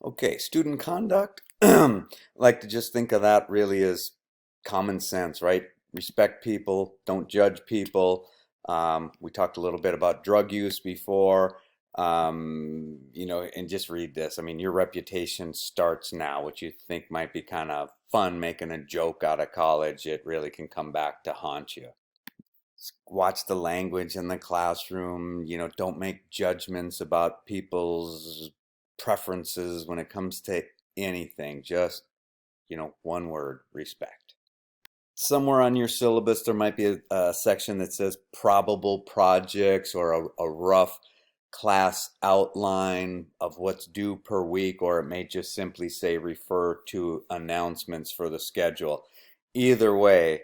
Okay, student conduct. I like to just think of that really as common sense, right? Respect people, don't judge people. We talked a little bit about drug use before, and just read this. I mean, your reputation starts now, which you think might be kind of fun, making a joke out of college. It really can come back to haunt you. Watch the language in the classroom. Don't make judgments about people's preferences when it comes to anything. Just, one word, respect. Somewhere on your syllabus, there might be a section that says probable projects or a rough class outline of what's due per week, or it may just simply say refer to announcements for the schedule. Either way,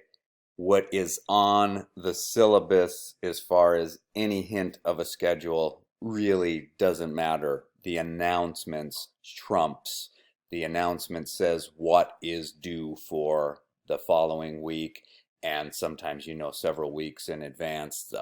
what is on the syllabus as far as any hint of a schedule really doesn't matter. The announcements trumps. The announcement says what is due for the following week, and sometimes several weeks in advance.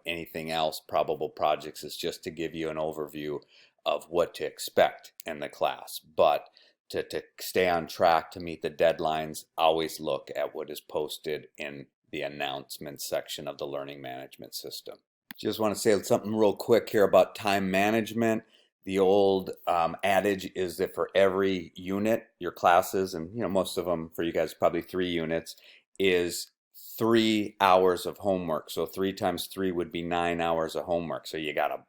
Anything else, probable projects, is just to give you an overview of what to expect in the class. But to stay on track to meet the deadlines, always look at what is posted in the announcements section of the learning management system. Just want to say something real quick here about time management. The old adage is that for every unit, your classes, and most of them for you guys, probably 3 units, is 3 hours of homework. So 3 times 3 would be 9 hours of homework. So you got to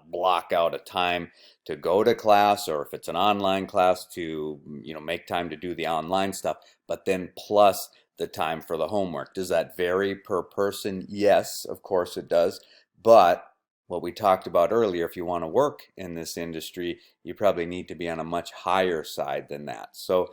block out a time to go to class, or if it's an online class, to make time to do the online stuff, but then plus the time for the homework. Does that vary per person? Yes, of course it does. But what we talked about earlier, if you want to work in this industry, you probably need to be on a much higher side than that. So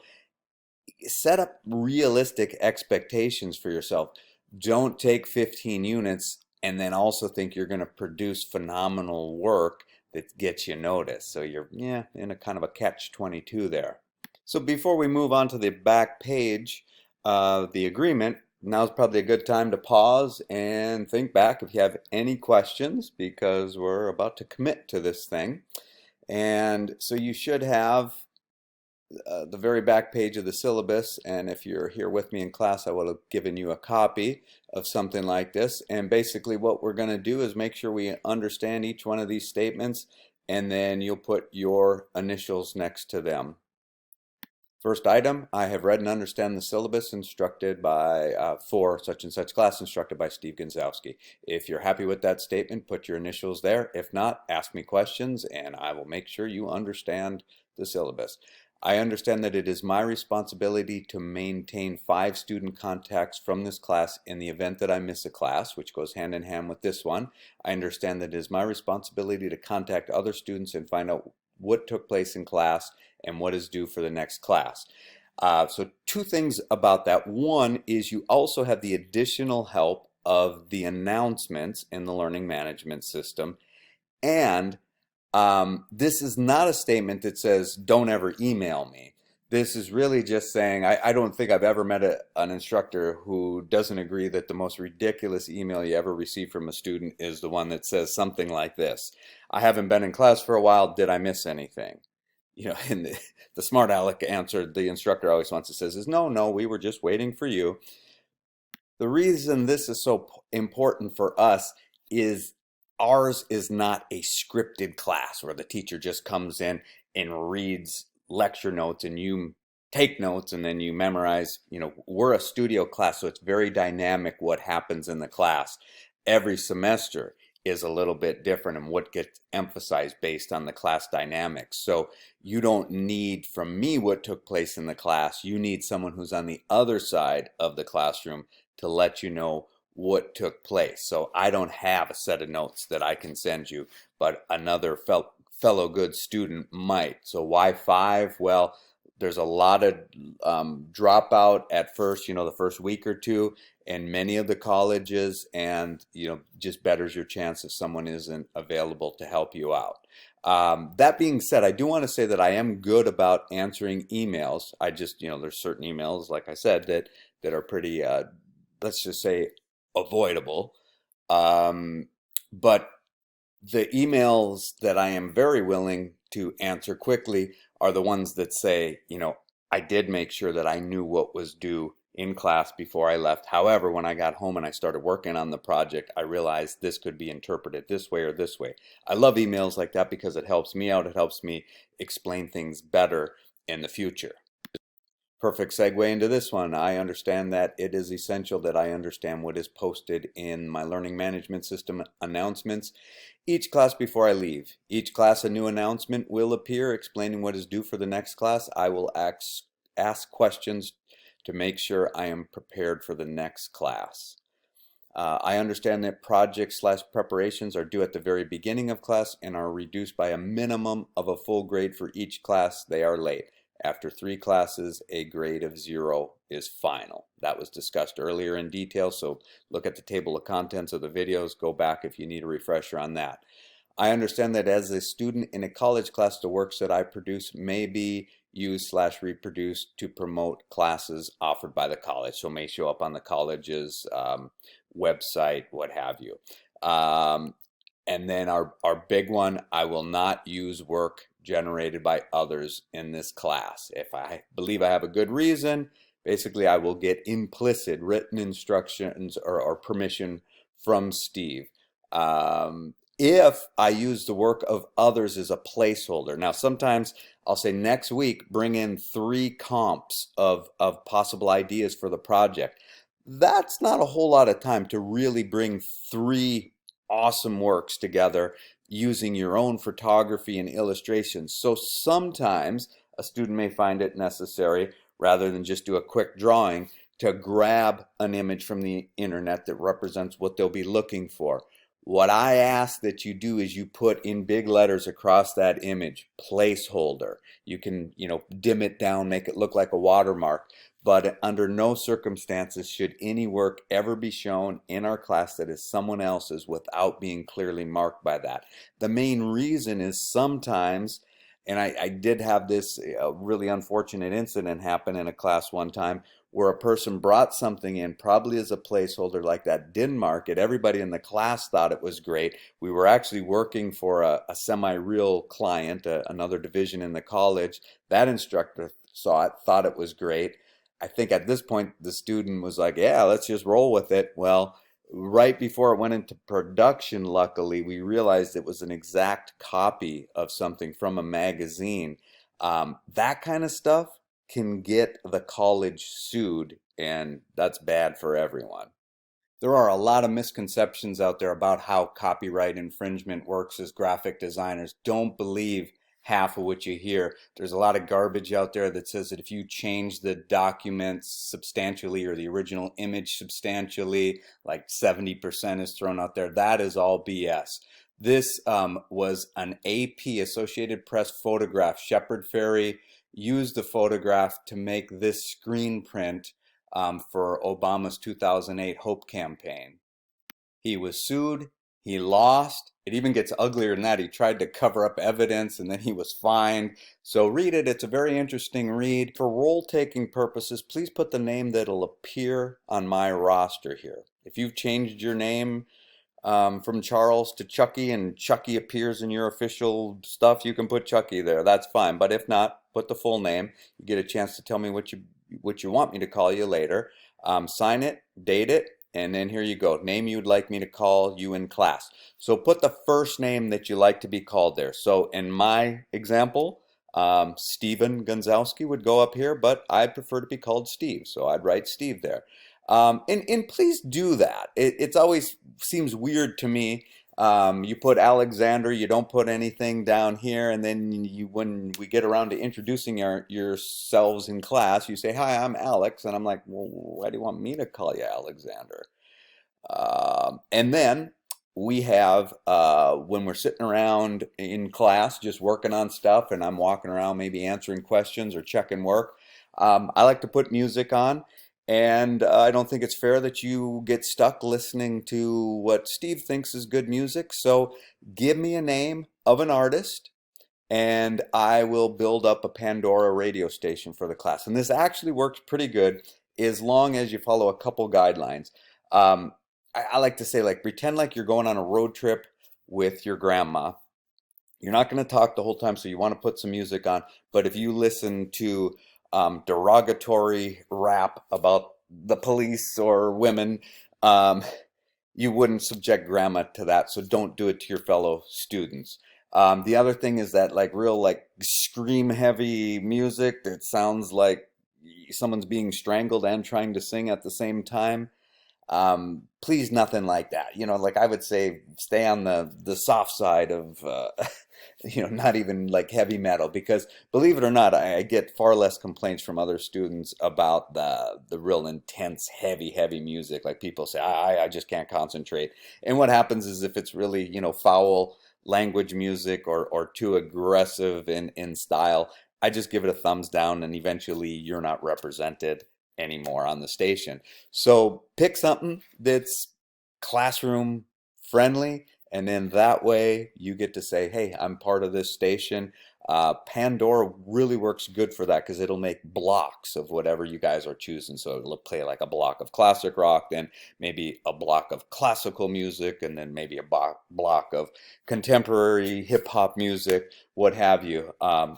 set up realistic expectations for yourself. Don't take 15 units and then also think you're going to produce phenomenal work that gets you noticed. So you're in a kind of a catch-22 there. So before we move on to the back page of the agreement, now's probably a good time to pause and think back if you have any questions, because we're about to commit to this thing. And so you should have the very back page of the syllabus, and if you're here with me in class, I would have given you a copy of something like this. And basically what we're going to do is make sure we understand each one of these statements, and then you'll put your initials next to them. First item, I have read and understand the syllabus instructed by, for such and such class, instructed by Steve Gonzowski. If you're happy with that statement, put your initials there. If not, ask me questions and I will make sure you understand the syllabus. I understand that it is my responsibility to maintain 5 student contacts from this class in the event that I miss a class, which goes hand in hand with this one. I understand that it is my responsibility to contact other students and find out what took place in class and what is due for the next class. So 2 things about that. One is you also have the additional help of the announcements in the learning management system. And this is not a statement that says, don't ever email me. This is really just saying, I don't think I've ever met an instructor who doesn't agree that the most ridiculous email you ever receive from a student is the one that says something like this: I haven't been in class for a while, did I miss anything? And the smart aleck answer the instructor always wants to say is, no, we were just waiting for you. The reason this is so important for us is ours is not a scripted class where the teacher just comes in and reads lecture notes and you take notes and then you memorize. We're a studio class, so it's very dynamic what happens in the class. Every semester is a little bit different and what gets emphasized based on the class dynamics. So you don't need from me what took place in the class. You need someone who's on the other side of the classroom to let you know what took place. So I don't have a set of notes that I can send you, but another fellow good student might. So why 5? Well, there's a lot of dropout at first, the first week or two in many of the colleges, and just betters your chance if someone isn't available to help you out. That being said, I do want to say that I am good about answering emails. I just, there's certain emails, like I said, that are pretty, let's just say, avoidable. But The emails that I am very willing to answer quickly are the ones that say, I did make sure that I knew what was due in class before I left. However, when I got home and I started working on the project, I realized this could be interpreted this way or this way. I love emails like that because it helps me out. It helps me explain things better in the future. Perfect segue into this one. I understand that it is essential that I understand what is posted in my learning management system announcements each class before I leave. Each class a new announcement will appear explaining what is due for the next class. I will ask questions to make sure I am prepared for the next class. I understand that projects/preparations are due at the very beginning of class and are reduced by a minimum of a full grade for each class they are late. After 3 classes, a grade of 0 is final. That was discussed earlier in detail, so look at the table of contents of the videos. Go back if you need a refresher on that. I understand that as a student in a college class, the works that I produce may be used/reproduced to promote classes offered by the college. So may show up on the college's website, what have you. And then our big one, I will not use work generated by others in this class. If I believe I have a good reason, basically I will get implicit written instructions or permission from Steve. If I use the work of others as a placeholder. Now sometimes I'll say next week bring in 3 comps of possible ideas for the project. That's not a whole lot of time to really bring 3 awesome works together using your own photography and illustrations. So sometimes a student may find it necessary, rather than just do a quick drawing, to grab an image from the internet that represents what they'll be looking for. What I ask that you do is you put in big letters across that image, placeholder. You can, dim it down, make it look like a watermark, but under no circumstances should any work ever be shown in our class that is someone else's without being clearly marked by that. The main reason is sometimes, and I did have this really unfortunate incident happen in a class one time, where a person brought something in, probably as a placeholder like that, didn't mark it. Everybody in the class thought it was great. We were actually working for a semi-real client, another division in the college. That instructor saw it, thought it was great. I think at this point the student was like, yeah, let's just roll with it. Well, right before it went into production, luckily, we realized it was an exact copy of something from a magazine. That kind of stuff can get the college sued, and that's bad for everyone. There are a lot of misconceptions out there about how copyright infringement works as graphic designers. Don't believe half of what you hear. There's a lot of garbage out there that says that if you change the document substantially or the original image substantially, like 70% is thrown out there. That is all BS. This was an AP, Associated Press photograph. Shepard Fairey used the photograph to make this screen print for Obama's 2008 Hope campaign. He was sued, he lost. It even gets uglier than that. He tried to cover up evidence and then he was fined. So read it, it's a very interesting read. For role-taking purposes, please put the name that'll appear on my roster here. If you've changed your name from Charles to Chucky and Chucky appears in your official stuff, you can put Chucky there. That's fine. But if not, put the full name. You get a chance to tell me what you want me to call you later. Sign it, date it, and then here you go. Name you'd like me to call you in class. So put the first name that you like to be called there. So in my example, Steven Gonzalski would go up here, but I'd prefer to be called Steve. So I'd write Steve there. And please do that. It's always seems weird to me. You put Alexander, you don't put anything down here, and then when we get around to introducing yourselves in class, you say, "Hi, I'm Alex," and I'm like, "Well, why do you want me to call you Alexander?" And then we have when we're sitting around in class just working on stuff, and I'm walking around maybe answering questions or checking work. I like to put music on. And I don't think it's fair that you get stuck listening to what Steve thinks is good music. So give me a name of an artist and I will build up a Pandora radio station for the class. And this actually works pretty good as long as you follow a couple guidelines. I like to say, like, pretend like you're going on a road trip with your grandma. You're not going to talk the whole time, so you want to put some music on. But if you listen to derogatory rap about the police or women, um, you wouldn't subject grandma to that. So don't do it to your fellow students. The other thing is that like real like scream heavy music that sounds like someone's being strangled and trying to sing at the same time. Please, nothing like that. Like I would say, stay on the soft side of, not even like heavy metal, because believe it or not, I get far less complaints from other students about the real intense, heavy music. Like people say, I just can't concentrate. And what happens is if it's really, foul language music or too aggressive in style, I just give it a thumbs down, and eventually you're not represented anymore on the station. So pick something that's classroom friendly, and then that way you get to say, hey, I'm part of this station. Pandora really works good for that because it'll make blocks of whatever you guys are choosing. So it'll play like a block of classic rock, then maybe a block of classical music, and then maybe a block of contemporary hip hop music, what have you.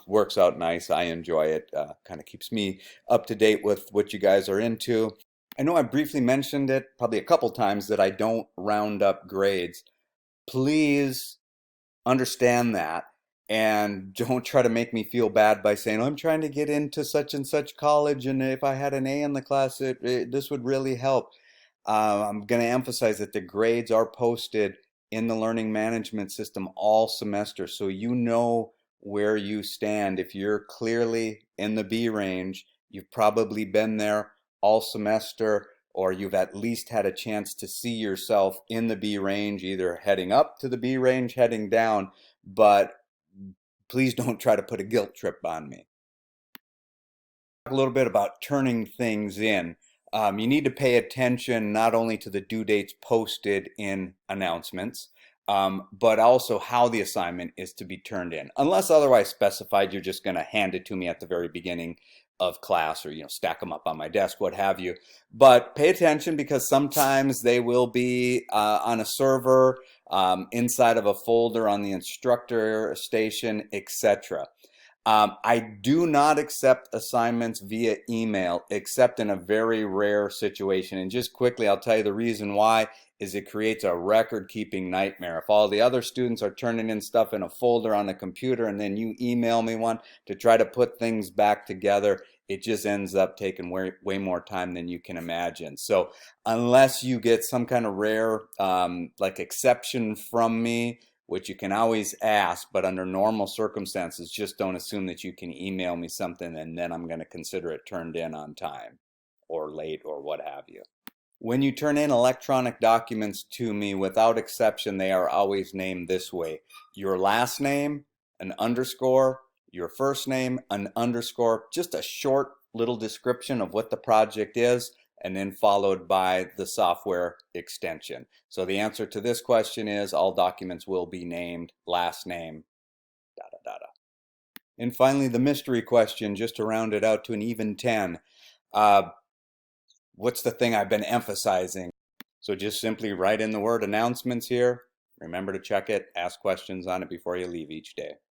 Works out nice. I enjoy it. Kind of keeps me up to date with what you guys are into. I know I briefly mentioned it probably a couple times that I don't round up grades. Please understand that, and don't try to make me feel bad by saying, "Oh, I'm trying to get into such and such college, and if I had an A in the class, this would really help." I'm going to emphasize that the grades are posted in the learning management system all semester, so you know where you stand. If you're clearly in the B range, you've probably been there all semester, or you've at least had a chance to see yourself in the B range, either heading up to the B range, heading down, but please don't try to put a guilt trip on me. A little bit about turning things in. You need to pay attention not only to the due dates posted in announcements, but also how the assignment is to be turned in. Unless otherwise specified, you're just going to hand it to me at the very beginning of class, or stack them up on my desk, what have you. But pay attention, because sometimes they will be on a server, inside of a folder on the instructor station, etc. I do not accept assignments via email, except in a very rare situation. And just quickly, I'll tell you the reason why is it creates a record-keeping nightmare. If all the other students are turning in stuff in a folder on the computer, and then you email me one to try to put things back together, it just ends up taking way more time than you can imagine. So unless you get some kind of rare like exception from me, which you can always ask, but under normal circumstances, just don't assume that you can email me something and then I'm going to consider it turned in on time or late or what have you. When you turn in electronic documents to me, without exception, they are always named this way: your last name, an underscore, your first name, an underscore, just a short little description of what the project is, and then followed by the software extension. So the answer to this question is all documents will be named last name, da da da da. And finally, the mystery question, just to round it out to an even 10. What's the thing I've been emphasizing? So just simply write in the word announcements here. Remember to check it, ask questions on it before you leave each day.